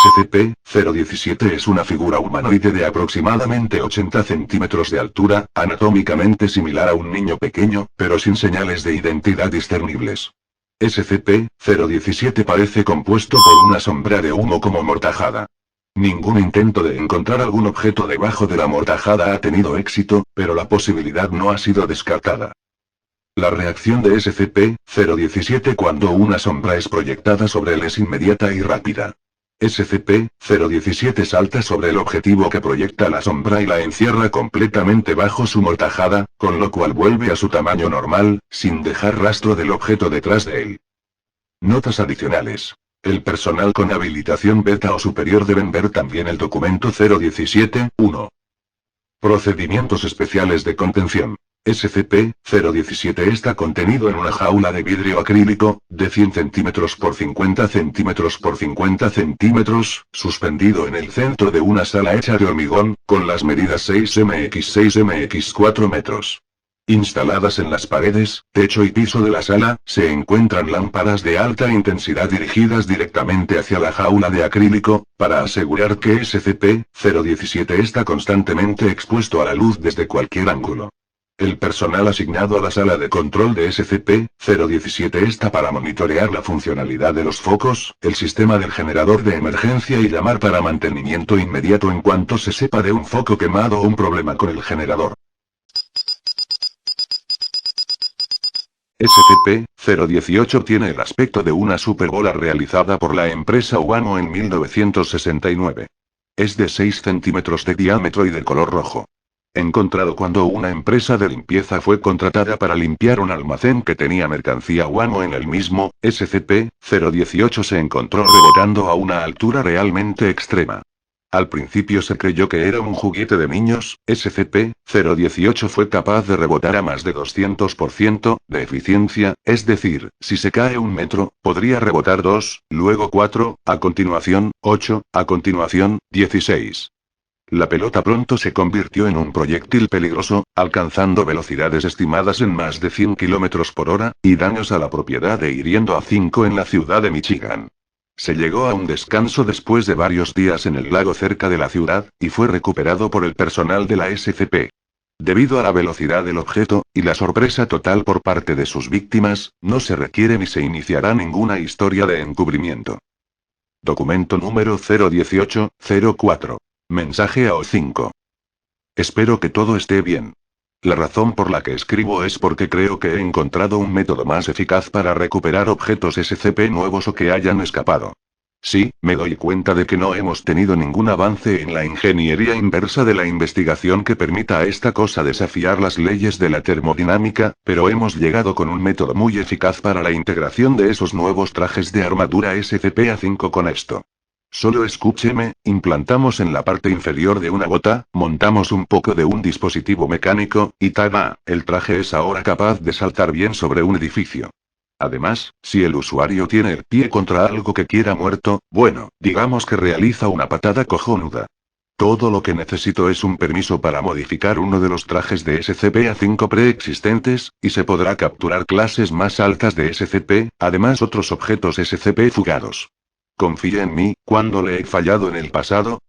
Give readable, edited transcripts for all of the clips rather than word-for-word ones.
SCP-017 es una figura humanoide de aproximadamente 80 centímetros de altura, anatómicamente similar a un niño pequeño, pero sin señales de identidad discernibles. SCP-017 parece compuesto por una sombra de humo como mortajada. Ningún intento de encontrar algún objeto debajo de la mortajada ha tenido éxito, pero la posibilidad no ha sido descartada. La reacción de SCP-017 cuando una sombra es proyectada sobre él es inmediata y rápida. SCP-017 salta sobre el objetivo que proyecta la sombra y la encierra completamente bajo su mortajada, con lo cual vuelve a su tamaño normal, sin dejar rastro del objeto detrás de él. Notas adicionales. El personal con habilitación beta o superior deben ver también el documento 017-1. Procedimientos especiales de contención. SCP-017 está contenido en una jaula de vidrio acrílico, de 100 centímetros por 50 centímetros por 50 centímetros, suspendido en el centro de una sala hecha de hormigón, con las medidas 6 x 4 metros. Instaladas en las paredes, techo y piso de la sala, se encuentran lámparas de alta intensidad dirigidas directamente hacia la jaula de acrílico, para asegurar que SCP-017 está constantemente expuesto a la luz desde cualquier ángulo. El personal asignado a la sala de control de SCP-017 está para monitorear la funcionalidad de los focos, el sistema del generador de emergencia y llamar para mantenimiento inmediato en cuanto se sepa de un foco quemado o un problema con el generador. SCP-018 tiene el aspecto de una superbola realizada por la empresa Wano en 1969. Es de 6 centímetros de diámetro y de color rojo. Encontrado cuando una empresa de limpieza fue contratada para limpiar un almacén que tenía mercancía Wano en el mismo, SCP-018 se encontró rebotando a una altura realmente extrema. Al principio se creyó que era un juguete de niños, SCP-018 fue capaz de rebotar a más de 200% de eficiencia, es decir, si se cae 1 metro, podría rebotar 2, luego 4, a continuación, 8, a continuación, 16. La pelota pronto se convirtió en un proyectil peligroso, alcanzando velocidades estimadas en más de 100 km por hora, y daños a la propiedad e hiriendo a 5 en la ciudad de Michigan. Se llegó a un descanso después de varios días en el lago cerca de la ciudad, y fue recuperado por el personal de la SCP. Debido a la velocidad del objeto, y la sorpresa total por parte de sus víctimas, no se requiere ni se iniciará ninguna historia de encubrimiento. Documento número 018-04. Mensaje a O5. Espero que todo esté bien. La razón por la que escribo es porque creo que he encontrado un método más eficaz para recuperar objetos SCP nuevos o que hayan escapado. Sí, me doy cuenta de que no hemos tenido ningún avance en la ingeniería inversa de la investigación que permita a esta cosa desafiar las leyes de la termodinámica, pero hemos llegado con un método muy eficaz para la integración de esos nuevos trajes de armadura SCP-A5 con esto. Solo escúcheme, implantamos en la parte inferior de una bota, montamos un poco de un dispositivo mecánico, y ¡tada!, el traje es ahora capaz de saltar bien sobre un edificio. Además, si el usuario tiene el pie contra algo que quiera muerto, bueno, digamos que realiza una patada cojonuda. Todo lo que necesito es un permiso para modificar uno de los trajes de SCP-A5 preexistentes, y se podrá capturar clases más altas de SCP, además otros objetos SCP fugados. Confíe en mí, ¿cuándo le he fallado en el pasado?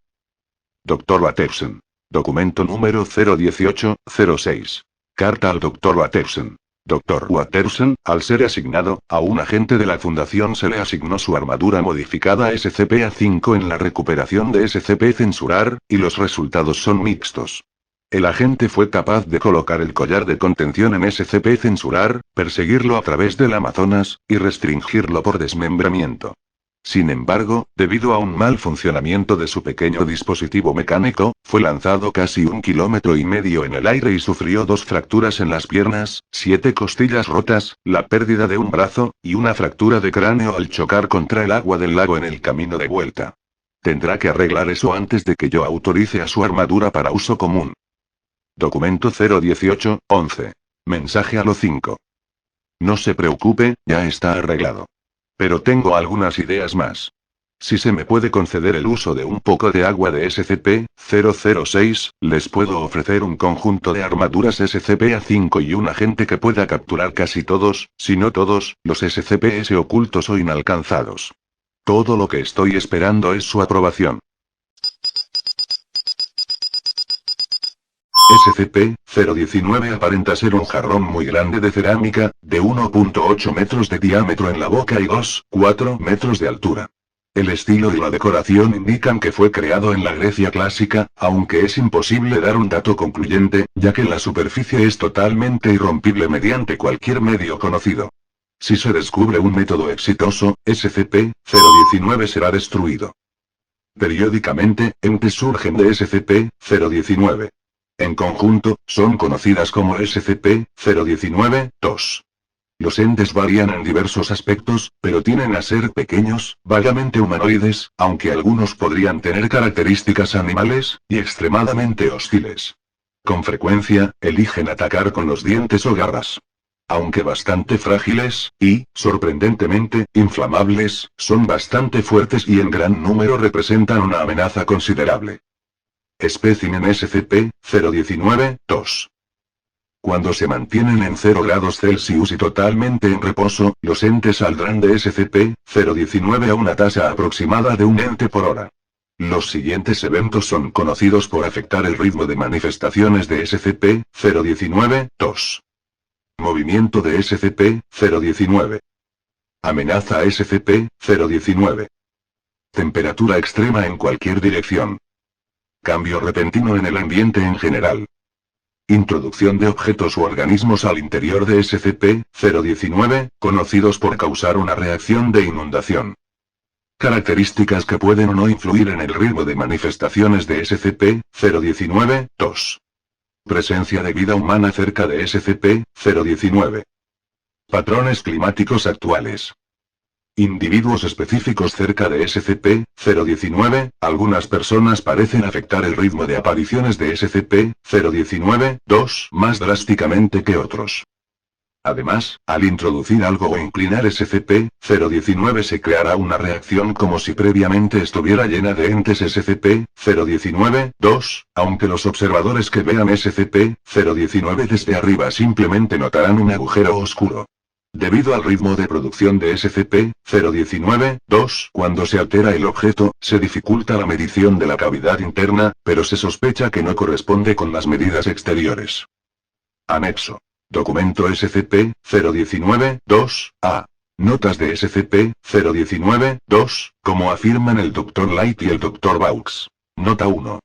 Dr. Watterson. Documento número 018-06. Carta al Dr. Watterson. Dr. Watterson, al ser asignado, a un agente de la Fundación se le asignó su armadura modificada SCP-A5 en la recuperación de SCP-Censurar, y los resultados son mixtos. El agente fue capaz de colocar el collar de contención en SCP-Censurar, perseguirlo a través del Amazonas, y restringirlo por desmembramiento. Sin embargo, debido a un mal funcionamiento de su pequeño dispositivo mecánico, fue lanzado casi 1,5 kilómetros en el aire y sufrió 2 fracturas en las piernas, 7 costillas rotas, la pérdida de un brazo, y una fractura de cráneo al chocar contra el agua del lago en el camino de vuelta. Tendrá que arreglar eso antes de que yo autorice a su armadura para uso común. Documento 018-11. Mensaje a O5. No se preocupe, ya está arreglado. Pero tengo algunas ideas más. Si se me puede conceder el uso de un poco de agua de SCP-006, les puedo ofrecer un conjunto de armaduras SCP-A5 y un agente que pueda capturar casi todos, si no todos, los SCPs ocultos o inalcanzados. Todo lo que estoy esperando es su aprobación. SCP-019 aparenta ser un jarrón muy grande de cerámica, de 1.8 metros de diámetro en la boca y 2,4 metros de altura. El estilo y la decoración indican que fue creado en la Grecia clásica, aunque es imposible dar un dato concluyente, ya que la superficie es totalmente irrompible mediante cualquier medio conocido. Si se descubre un método exitoso, SCP-019 será destruido. Periódicamente, entes surgen de SCP-019. En conjunto, son conocidas como SCP-019-2. Los entes varían en diversos aspectos, pero tienden a ser pequeños, vagamente humanoides, aunque algunos podrían tener características animales, y extremadamente hostiles. Con frecuencia, eligen atacar con los dientes o garras. Aunque bastante frágiles, y, sorprendentemente, inflamables, son bastante fuertes y en gran número representan una amenaza considerable. Espécimen SCP-019-2. Cuando se mantienen en 0 grados Celsius y totalmente en reposo, los entes saldrán de SCP-019 a una tasa aproximada de un ente por hora. Los siguientes eventos son conocidos por afectar el ritmo de manifestaciones de SCP-019-2. Movimiento de SCP-019. Amenaza a SCP-019. Temperatura extrema en cualquier dirección. Cambio repentino en el ambiente en general. Introducción de objetos u organismos al interior de SCP-019, conocidos por causar una reacción de inundación. Características que pueden o no influir en el ritmo de manifestaciones de SCP-019-2. Presencia de vida humana cerca de SCP-019. Patrones climáticos actuales. Individuos específicos cerca de SCP-019, algunas personas parecen afectar el ritmo de apariciones de SCP-019-2 más drásticamente que otros. Además, al introducir algo o inclinar SCP-019 se creará una reacción como si previamente estuviera llena de entes SCP-019-2, aunque los observadores que vean SCP-019 desde arriba simplemente notarán un agujero oscuro. Debido al ritmo de producción de SCP-019-2, cuando se altera el objeto, se dificulta la medición de la cavidad interna, pero se sospecha que no corresponde con las medidas exteriores. Anexo. Documento SCP-019-2-A. Notas de SCP-019-2, como afirman el Dr. Light y el Dr. Vaux. Nota 1.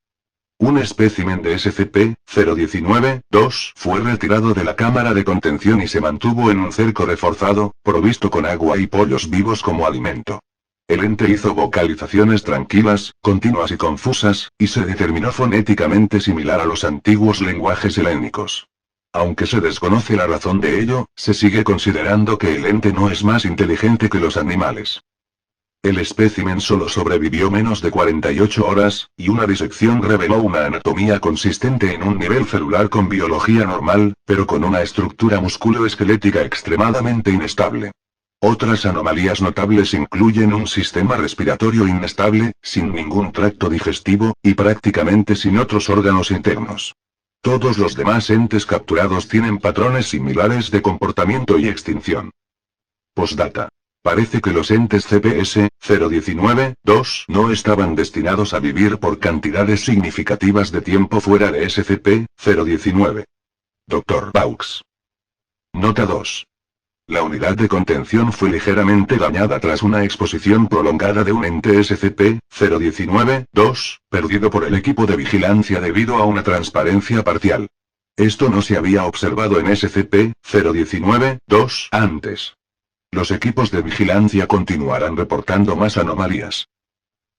Un espécimen de SCP-019-2 fue retirado de la cámara de contención y se mantuvo en un cerco reforzado, provisto con agua y pollos vivos como alimento. El ente hizo vocalizaciones tranquilas, continuas y confusas, y se determinó fonéticamente similar a los antiguos lenguajes helénicos. Aunque se desconoce la razón de ello, se sigue considerando que el ente no es más inteligente que los animales. El espécimen solo sobrevivió menos de 48 horas, y una disección reveló una anatomía consistente en un nivel celular con biología normal, pero con una estructura musculoesquelética extremadamente inestable. Otras anomalías notables incluyen un sistema respiratorio inestable, sin ningún tracto digestivo, y prácticamente sin otros órganos internos. Todos los demás entes capturados tienen patrones similares de comportamiento y extinción. Postdata. Parece que los entes CPS-019-2 no estaban destinados a vivir por cantidades significativas de tiempo fuera de SCP-019. Dr. Vaux. Nota 2. La unidad de contención fue ligeramente dañada tras una exposición prolongada de un ente SCP-019-2, perdido por el equipo de vigilancia debido a una transparencia parcial. Esto no se había observado en SCP-019-2 antes. Los equipos de vigilancia continuarán reportando más anomalías.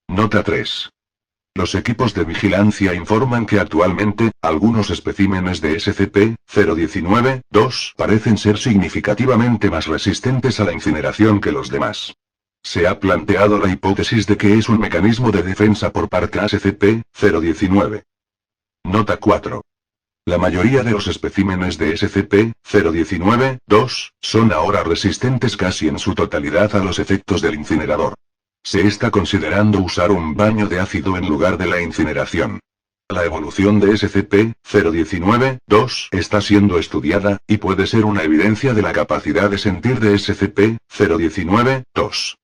Nota 3. Los equipos de vigilancia informan que actualmente, algunos especímenes de SCP-019-2 parecen ser significativamente más resistentes a la incineración que los demás. Se ha planteado la hipótesis de que es un mecanismo de defensa por parte de SCP-019. Nota 4. La mayoría de los especímenes de SCP-019-2 son ahora resistentes casi en su totalidad a los efectos del incinerador. Se está considerando usar un baño de ácido en lugar de la incineración. La evolución de SCP-019-2 está siendo estudiada, y puede ser una evidencia de la capacidad de sentir de SCP-019-2.